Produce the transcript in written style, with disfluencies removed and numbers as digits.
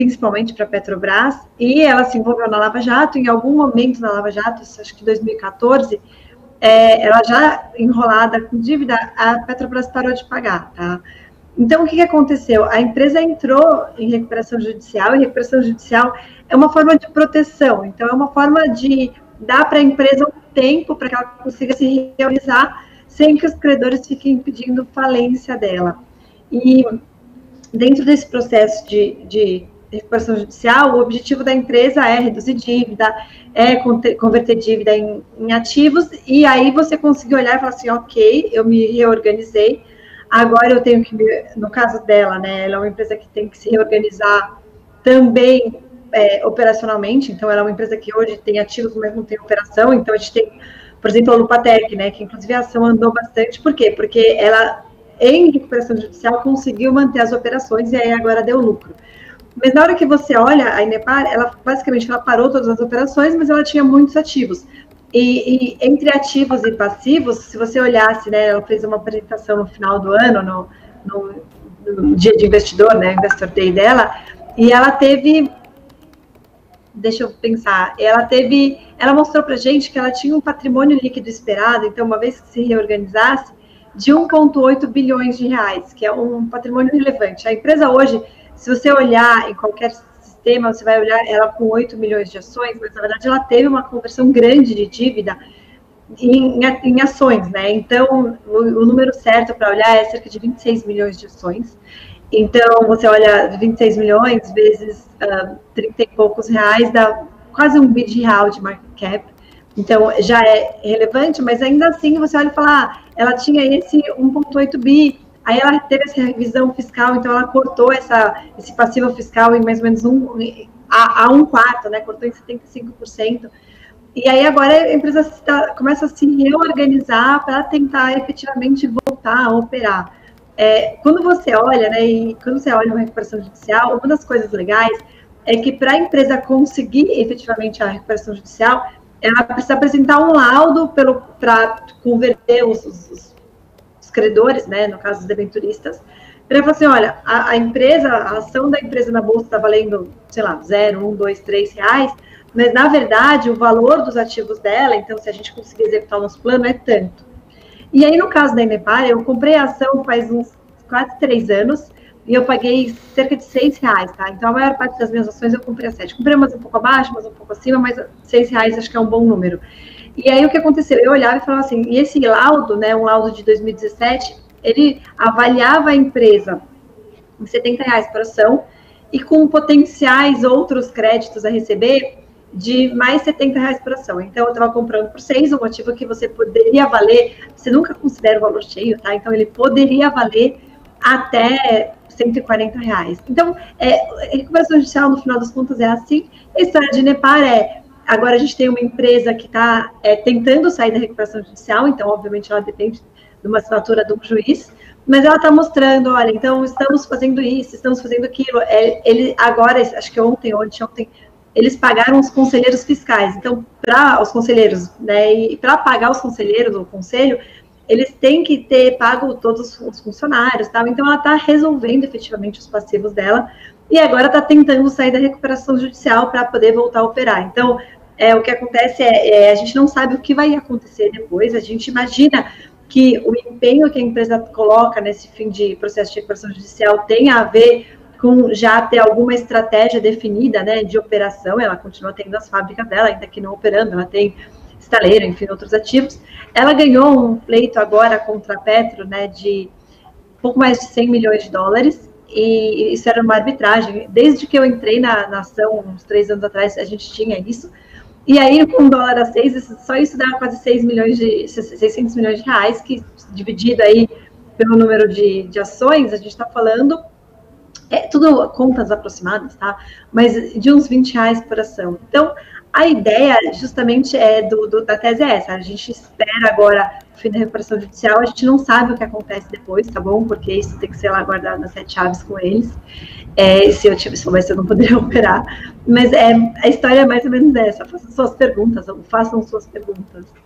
principalmente para a Petrobras, e ela se envolveu na Lava Jato. Em algum momento na Lava Jato, acho que 2014, ela já enrolada com dívida, a Petrobras parou de pagar, tá? Então, o que aconteceu? A empresa entrou em recuperação judicial, e recuperação judicial é uma forma de proteção, então é uma forma de dar para a empresa um tempo para que ela consiga se realizar sem que os credores fiquem pedindo falência dela. E dentro desse processo de recuperação judicial, o objetivo da empresa é reduzir dívida, é converter dívida em ativos, e aí você conseguir olhar e falar assim, ok, eu me reorganizei, agora eu tenho que, no caso dela, né, ela é uma empresa que tem que se reorganizar também operacionalmente, então ela é uma empresa que hoje tem ativos, mas não tem operação, então a gente tem, por exemplo, a Lupatec, né, que inclusive a ação andou bastante, por quê? Porque ela, em recuperação judicial, conseguiu manter as operações e aí agora deu lucro. Mas na hora que você olha, a Inepar, ela basicamente ela parou todas as operações, mas ela tinha muitos ativos. E entre ativos e passivos, se você olhasse, né, ela fez uma apresentação no final do ano, no dia de investidor, né, Investor Day dela, e ela teve, deixa eu pensar, ela mostrou pra gente que ela tinha um patrimônio líquido esperado, então uma vez que se reorganizasse, de 1,8 bilhões de reais, que é um patrimônio relevante. A empresa hoje, se você olhar em qualquer sistema, você vai olhar ela com 8 milhões de ações, mas na verdade ela teve uma conversão grande de dívida em ações, né? Então, o número certo para olhar é cerca de 26 milhões de ações. Então, você olha 26 milhões vezes 30 e poucos reais, dá quase um bi real de market cap. Então, já é relevante, mas ainda assim você olha e fala, ela tinha esse 1,8 bi, aí ela teve essa revisão fiscal, então ela cortou esse passivo fiscal em mais ou menos um quarto, né? Cortou em 75%. E aí agora a empresa começa a se reorganizar para tentar efetivamente voltar a operar. Quando você olha, né, e quando você olha uma recuperação judicial, uma das coisas legais é que para a empresa conseguir efetivamente a recuperação judicial, ela precisa apresentar um laudo para converter os credores, né, no caso dos debenturistas, para falar assim, olha, a ação da empresa na bolsa está valendo, sei lá, 0, 1, 2, 3 reais, mas na verdade o valor dos ativos dela, então se a gente conseguir executar o nosso plano, é tanto. E aí no caso da Inepar, eu comprei a ação faz uns quase 3 anos, e eu paguei cerca de 6 reais, tá? Então a maior parte das minhas ações eu comprei a 7. Comprei umas um pouco abaixo, umas um pouco acima, mas 6 reais acho que é um bom número. E aí o que aconteceu? Eu olhava e falava assim, e esse laudo, né, um laudo de 2017, ele avaliava a empresa em 70 reais por ação e com potenciais outros créditos a receber de mais 70 reais por ação. Então eu estava comprando por 6, um ativo que você poderia valer, você nunca considera o valor cheio, tá? Então ele poderia valer até 140 reais. Então, recuperação judicial, no final das contas, é assim. A história de Inepar agora a gente tem uma empresa que está tentando sair da recuperação judicial, então, obviamente, ela depende de uma assinatura de um juiz, mas ela está mostrando, olha, então, estamos fazendo isso, estamos fazendo aquilo. Ele agora, acho que ontem, eles pagaram os conselheiros fiscais. Então, para os conselheiros, né, e para pagar os conselheiros, o conselho, eles têm que ter pago todos os funcionários, tal. Então ela está resolvendo efetivamente os passivos dela e agora está tentando sair da recuperação judicial para poder voltar a operar. Então, o que acontece a gente não sabe o que vai acontecer depois, a gente imagina que o empenho que a empresa coloca nesse fim de processo de recuperação judicial tem a ver com já ter alguma estratégia definida, né, de operação. Ela continua tendo as fábricas dela, ainda que não operando, ela tem estaleiro, enfim, outros ativos. Ela ganhou um pleito agora contra a Petro, né, de pouco mais de 100 milhões de dólares, e isso era uma arbitragem. Desde que eu entrei na ação, uns 3 anos atrás, a gente tinha isso, e aí com dólar a 6, só isso dá quase 600 milhões de reais, que dividido aí pelo número de ações, a gente está falando, tudo contas aproximadas, tá? Mas de uns 20 reais por ação. Então, a ideia justamente da tese é essa, a gente espera agora o fim da recuperação judicial, a gente não sabe o que acontece depois, tá bom? Porque isso tem que ser lá guardado nas 7 chaves com eles, se eu soubesse eu não poderia operar, mas a história é mais ou menos essa, façam suas perguntas.